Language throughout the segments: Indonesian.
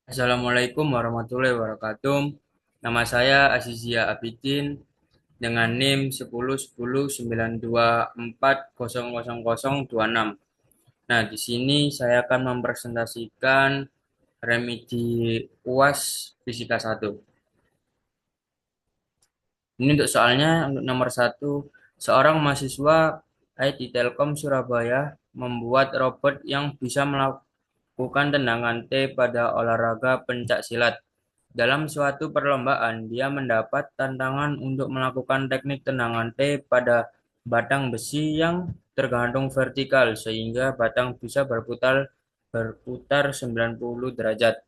Assalamualaikum warahmatullahi wabarakatuh. Nama saya Azizia Abidin dengan NIM 101092400026. Nah, di sini saya akan mempresentasikan remedi UAS Fisika 1. Ini untuk soalnya, untuk nomor satu, seorang mahasiswa IT Telkom Surabaya membuat robot yang bisa melakukan tendangan T pada olahraga pencak silat. Dalam suatu perlombaan, dia mendapat tantangan untuk melakukan teknik tendangan T pada batang besi yang tergantung vertikal sehingga batang bisa berputar berputar 90 derajat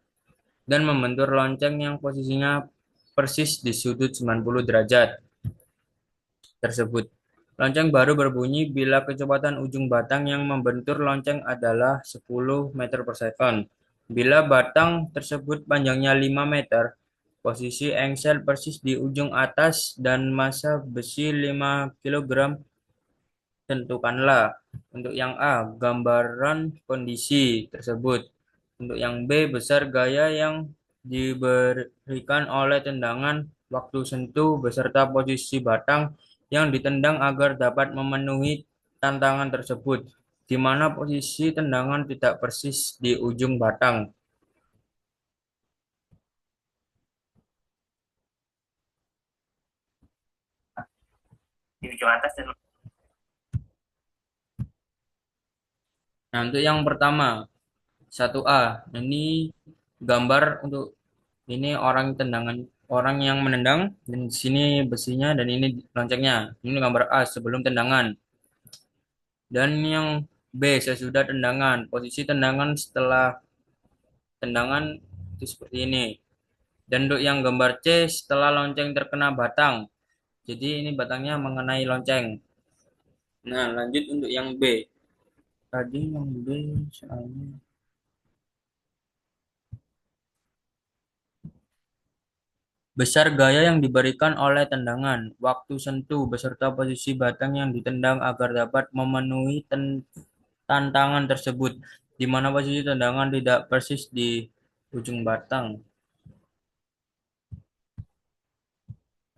dan membentur lonceng yang posisinya persis di sudut 90 derajat tersebut. Lonceng baru berbunyi bila kecepatan ujung batang yang membentur lonceng adalah 10 meter per second. Bila batang tersebut panjangnya 5 meter, posisi engsel persis di ujung atas dan massa besi 5 kilogram tentukanlah. Untuk yang A, gambaran kondisi tersebut. Untuk yang B, besar gaya yang diberikan oleh tendangan waktu sentuh beserta posisi batang yang ditendang agar dapat memenuhi tantangan tersebut, di mana posisi tendangan tidak persis di ujung batang. Di ujung atas dan Nah, untuk yang pertama, 1A, ini gambar untuk ini orang tendangan orang yang menendang dan di sini besinya dan ini loncengnya. Ini gambar A sebelum tendangan. Dan yang B sesudah tendangan. Posisi tendangan setelah tendangan itu seperti ini. Dan untuk yang gambar C setelah lonceng terkena batang. Jadi ini batangnya mengenai lonceng. Nah, lanjut untuk yang B. Tadi yang B soalnya besar gaya yang diberikan oleh tendangan, waktu sentuh, beserta posisi batang yang ditendang agar dapat memenuhi tantangan tersebut, di mana posisi tendangan tidak persis di ujung batang.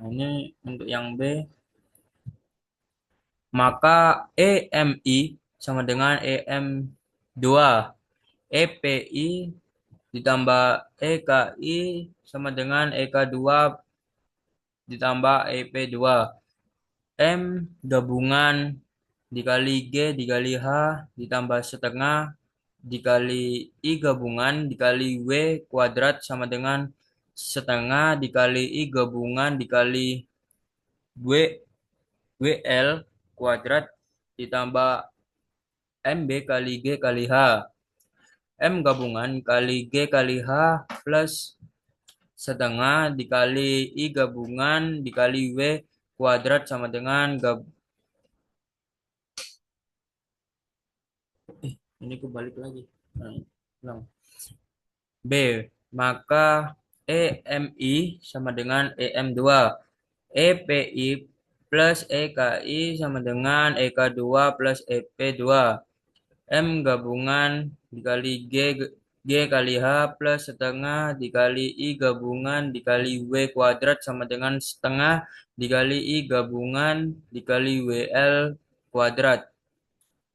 Nah, ini untuk yang B, maka EMI sama dengan EM2, EPI ditambah EKI sama dengan EK2 ditambah EP2. M gabungan dikali G dikali H ditambah setengah dikali I gabungan dikali W kuadrat sama dengan setengah dikali I gabungan dikali W WL kuadrat ditambah MB kali G kali H. M gabungan kali G kali H plus setengah dikali I gabungan dikali W kuadrat sama dengan ini kebalik lagi. Nah, ulang. B. Maka EMI sama dengan EM2. EPI plus EKI sama dengan EK2 plus EP2. M gabungan dikali G kali H plus setengah dikali I gabungan dikali W kuadrat sama dengan setengah dikali I gabungan dikali WL kuadrat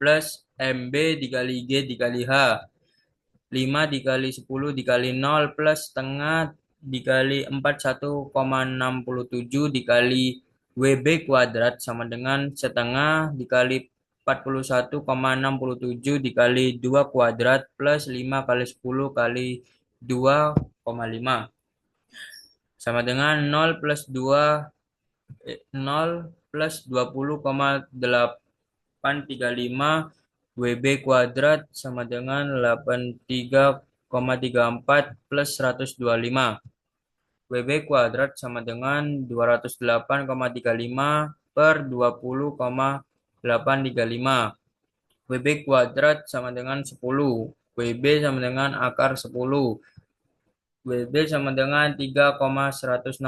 plus MB dikali G dikali H. 5 dikali 10 dikali 0 plus setengah dikali 4 1,67 dikali WB kuadrat sama dengan setengah dikali 41,67 dikali 2 kuadrat plus 5 kali 10 kali 2,5 sama dengan 0 plus 2 0 plus 20,835 WB kuadrat sama dengan 83,34 plus 125. WB kuadrat sama dengan 208,35 per 20,835. WB kuadrat sama dengan 10. WB sama dengan akar 10. WB sama dengan 3,162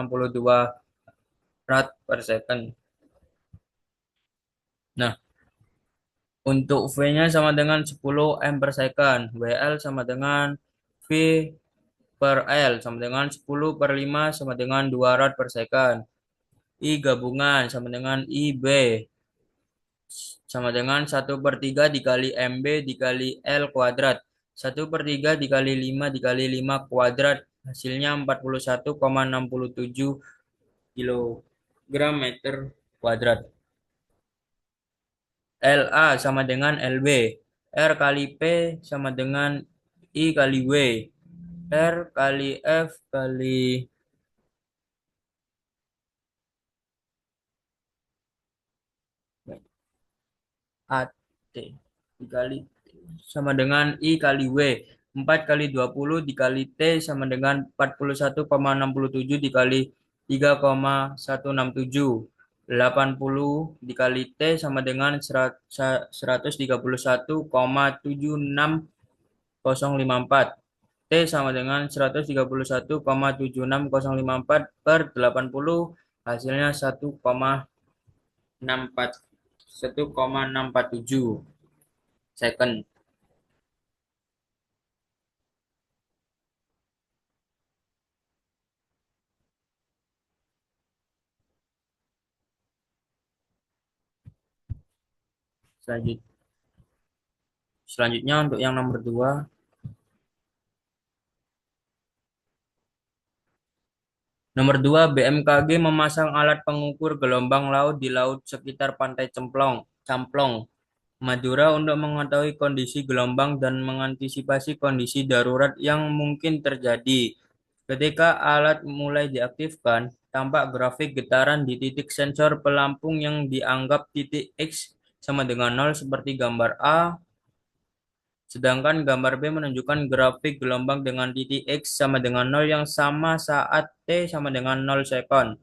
rad per second. Nah, untuk V-nya sama dengan 10 M per second. WL sama dengan V per L sama dengan 10 per 5 sama dengan 2 rad per second. I gabungan sama dengan IB sama dengan 1/3 dikali MB dikali L kuadrat. 1/3 dikali 5 dikali 5 kuadrat. Hasilnya 41,67 kilogram meter kuadrat. LA sama dengan LB. R kali P sama dengan I kali W. R kali F kali AT dikali T sama dengan I kali W. 4 kali 20 dikali T sama dengan 41,67 dikali 3,167. 80 dikali T sama dengan 131,76054. T sama dengan 131,76054 per 80. Hasilnya 1,647 second. Selanjutnya untuk yang nomor 2. Nomor 2, BMKG memasang alat pengukur gelombang laut di laut sekitar Pantai Camplong, Madura untuk mengetahui kondisi gelombang dan mengantisipasi kondisi darurat yang mungkin terjadi. Ketika alat mulai diaktifkan, tampak grafik getaran di titik sensor pelampung yang dianggap titik X sama dengan 0 seperti gambar A. Sedangkan gambar B menunjukkan grafik gelombang dengan titik X sama dengan 0 yang sama saat T sama dengan 0 second.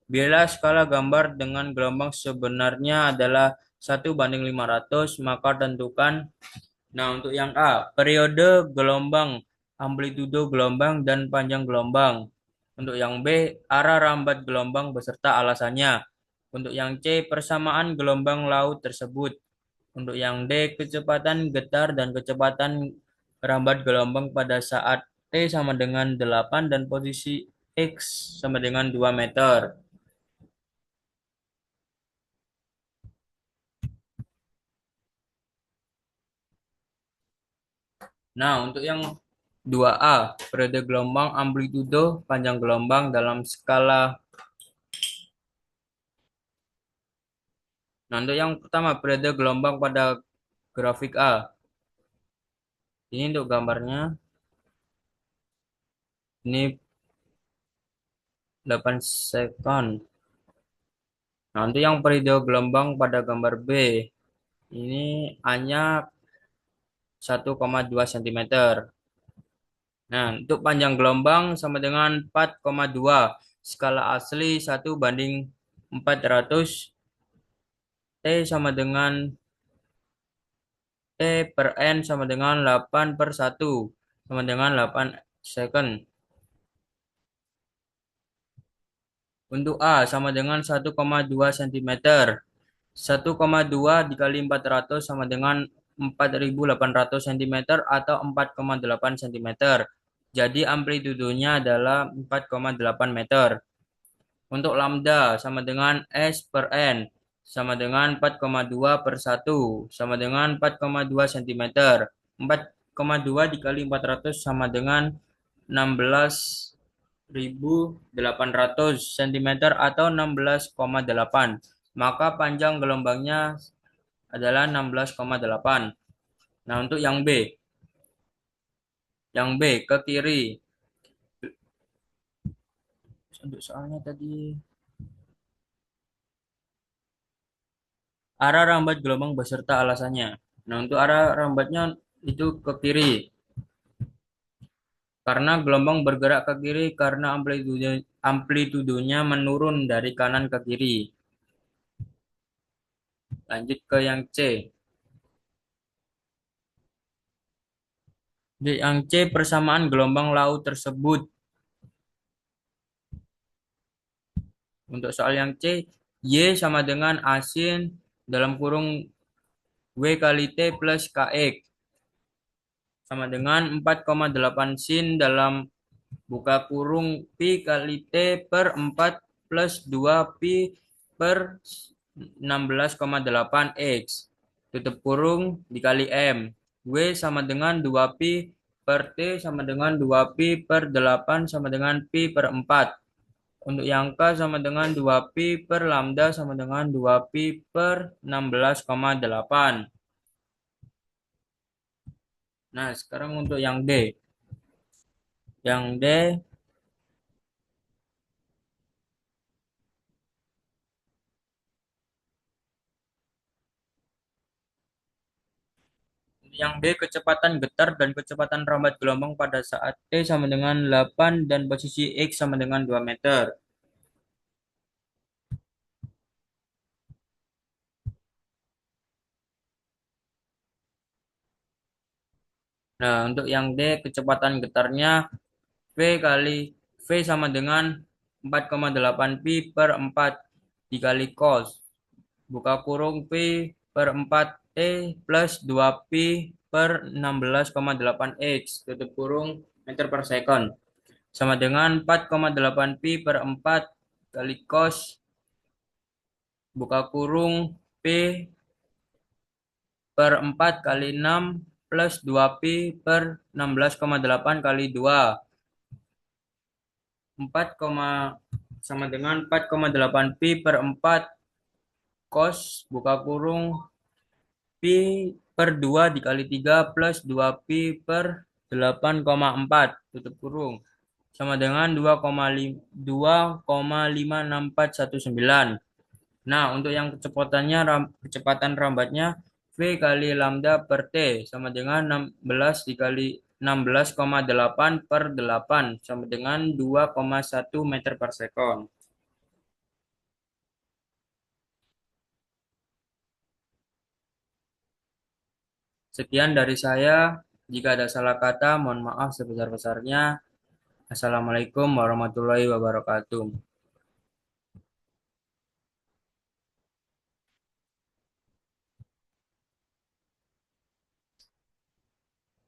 Bila skala gambar dengan gelombang sebenarnya adalah 1/500, maka tentukan. Nah, untuk yang A, periode gelombang, amplitudo gelombang, dan panjang gelombang. Untuk yang B, arah rambat gelombang beserta alasannya. Untuk yang C, persamaan gelombang laut tersebut. Untuk yang D, kecepatan getar dan kecepatan rambat gelombang pada saat T sama dengan 8 dan posisi X sama dengan 2 meter. Nah, untuk yang 2A, periode gelombang, amplitudo, panjang gelombang dalam skala. Nah, untuk yang pertama, periode gelombang pada grafik A. Ini untuk gambarnya. Ini 8 second. Nah, untuk yang periode gelombang pada gambar B. Ini hanya 1,2 cm. Nah, untuk panjang gelombang sama dengan 4,2. Skala asli 1/400. T sama dengan T per N sama dengan 8/1. Sama dengan 8 second. Untuk A sama dengan 1,2 cm. 1,2 dikali 400 sama dengan 4.800 cm atau 4,8 cm. Jadi amplitudonya adalah 4,8 meter. Untuk lambda sama dengan S per N sama dengan 4,2 per 1 sama dengan 4,2 cm. 4,2 dikali 400 sama dengan 16.800 cm atau 16,8. Maka panjang gelombangnya adalah 16,8. Nah, untuk yang B. Yang B ke kiri. Untuk soalnya tadi arah rambat gelombang beserta alasannya. Nah, untuk arah rambatnya itu ke kiri. Karena gelombang bergerak ke kiri karena amplitudonya menurun dari kanan ke kiri. Lanjut ke yang C. Di yang C, persamaan gelombang laut tersebut. Untuk soal yang C, Y sama dengan asin dalam kurung W kali T plus KX sama dengan 4,8 sin dalam buka kurung pi kali T per 4 plus 2 pi per 16,8 X. Tutup kurung dikali M. W sama dengan 2 pi per T sama dengan 2 pi per 8 sama dengan pi per 4. Untuk yang K sama dengan 2 pi per lambda sama dengan 2 pi per 16,8. Nah, sekarang untuk yang D. Yang D, kecepatan getar dan kecepatan rambat gelombang pada saat T sama dengan 8 dan posisi X sama dengan 2 meter. Nah, untuk yang D, kecepatan getarnya V kali V sama dengan 4,8 pi per 4 dikali cos. Buka kurung pi per 4 T plus 2 pi per 16,8 X. Tutup kurung meter per second. Sama dengan 4,8 pi per 4 kali cos. Buka kurung P per 4 kali 6 plus 2 pi per 16,8 kali 2. 4, sama dengan 4,8 pi per 4 cos buka kurung pi per 2 dikali 3 plus 2 pi per 8,4 tutup kurung sama dengan 2,56419. Nah, untuk yang kecepatan rambatnya V kali lambda per T sama dengan 16 dikali 16,8 per 8 sama dengan 2,1 meter per second. Sekian dari saya. Jika ada salah kata, mohon maaf sebesar-besarnya. Assalamualaikum warahmatullahi wabarakatuh.